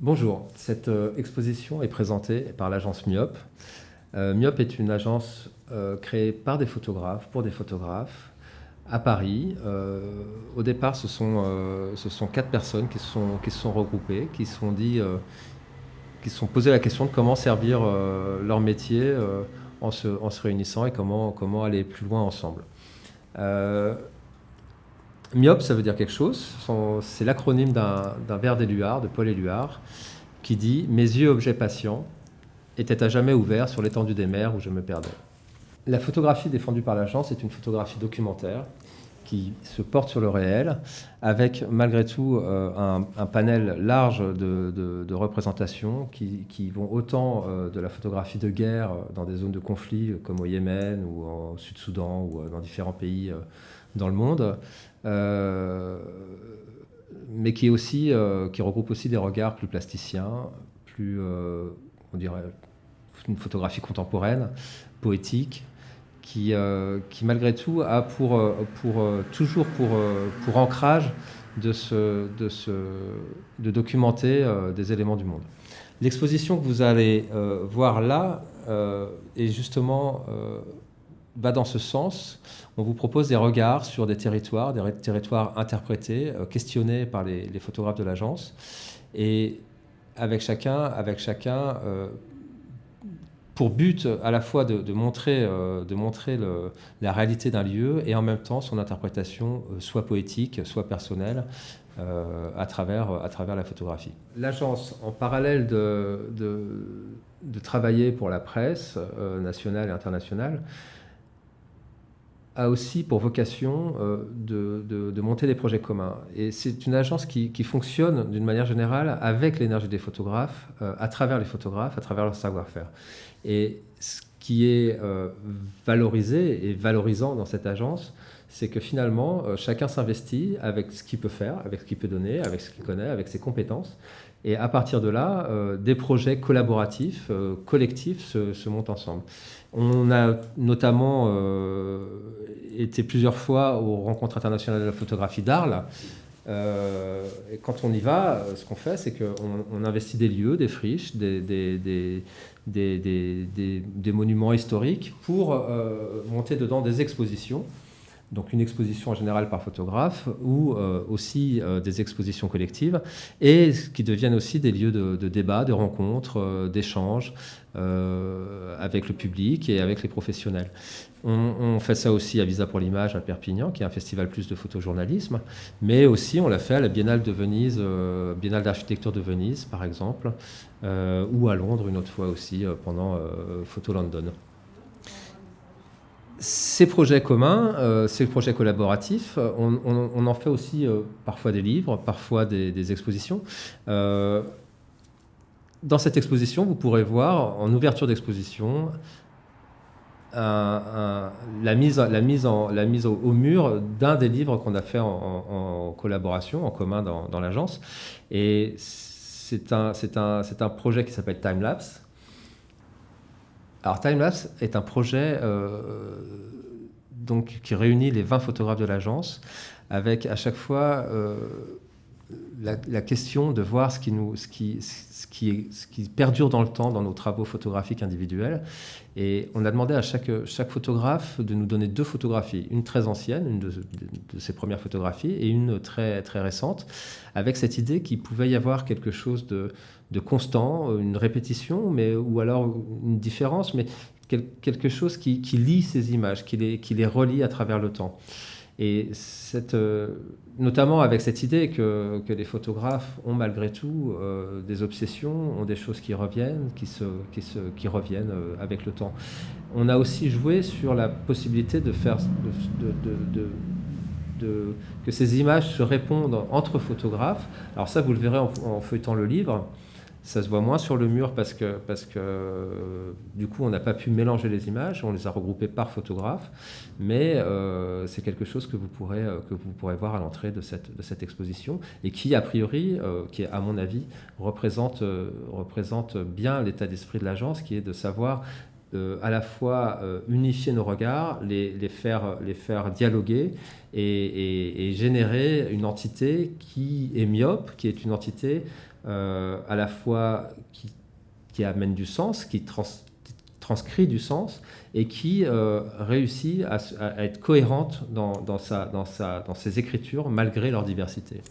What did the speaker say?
Bonjour, cette exposition est présentée par l'agence Myop. Myop est une agence créée par des photographes, pour des photographes, à Paris. Au départ, ce sont 4 personnes qui se sont regroupées, qui se sont posées la question de comment servir leur métier en se réunissant et comment aller plus loin ensemble. Euh, Myop, ça veut dire quelque chose. C'est l'acronyme d'un vers d'Éluard, de Paul Éluard, qui dit « Mes yeux, objets patients, étaient à jamais ouverts sur l'étendue des mers où je me perdais ». La photographie défendue par l'agence est une photographie documentaire qui se porte sur le réel, avec malgré tout un panel large de représentations qui vont autant de la photographie de guerre dans des zones de conflit comme au Yémen ou au Sud-Soudan ou dans différents pays dans le monde, mais qui regroupe aussi des regards plus plasticiens, on dirait, une photographie contemporaine, poétique, qui malgré tout a toujours pour ancrage de documenter des éléments du monde. L'exposition que vous allez voir là est justement va dans ce sens. On vous propose des regards sur des territoires interprétés, questionnés par les photographes de l'agence, et avec chacun pour but à la fois de montrer la réalité d'un lieu et en même temps son interprétation soit poétique, soit personnelle à travers la photographie. L'agence, en parallèle de travailler pour la presse nationale et internationale, a aussi pour vocation de monter des projets communs. Et c'est une agence qui fonctionne d'une manière générale avec l'énergie des photographes, à travers leur savoir-faire. Et ce qui est valorisé et valorisant dans cette agence, c'est que finalement, chacun s'investit avec ce qu'il peut faire, avec ce qu'il peut donner, avec ce qu'il connaît, avec ses compétences. Et à partir de là, des projets collaboratifs, collectifs se montent ensemble. On a notamment été plusieurs fois aux rencontres internationales de la photographie d'Arles. Et quand on y va, ce qu'on fait, c'est qu'on investit des lieux, des friches, des monuments historiques pour monter dedans des expositions. Donc une exposition en général par photographe ou aussi des expositions collectives et qui deviennent aussi des lieux de débat, de rencontres, d'échanges avec le public et avec les professionnels. On fait ça aussi à Visa pour l'image à Perpignan, qui est un festival plus de photojournalisme, mais aussi on l'a fait à la Biennale de Venise, Biennale d'architecture de Venise par exemple, ou à Londres une autre fois aussi pendant Photo London. Ces projets communs, ces projets collaboratifs, on en fait aussi parfois des livres, parfois des expositions. Dans cette exposition, vous pourrez voir, en ouverture d'exposition, la mise au mur d'un des livres qu'on a fait en collaboration, en commun dans l'agence. Et c'est un projet qui s'appelle Timelapse. Alors Timelapse est un projet qui réunit les 20 photographes de l'agence avec à chaque fois la question de voir ce qui perdure dans le temps dans nos travaux photographiques individuels. Et on a demandé à chaque photographe de nous donner 2 photographies, une très ancienne, une de ses premières photographies, et une très, très récente, avec cette idée qu'il pouvait y avoir quelque chose de constant, une répétition, ou alors une différence, mais quelque chose qui lie ces images, qui les relie à travers le temps. Et notamment avec cette idée que les photographes ont malgré tout des obsessions, ont des choses qui reviennent, qui reviennent avec le temps. On a aussi joué sur la possibilité de faire que ces images se répondent entre photographes. Alors ça, vous le verrez en feuilletant le livre. Ça se voit moins sur le mur parce que du coup, on n'a pas pu mélanger les images, on les a regroupées par photographe, mais c'est quelque chose que vous pourrez voir à l'entrée de cette exposition et qui, a priori, qui à mon avis, représente bien l'état d'esprit de l'agence, qui est de savoir à la fois unifier nos regards, les faire dialoguer et générer une entité qui est myope, qui est une entité à la fois qui amène du sens, qui transcrit du sens et qui réussit à être cohérente dans ses écritures malgré leur diversité.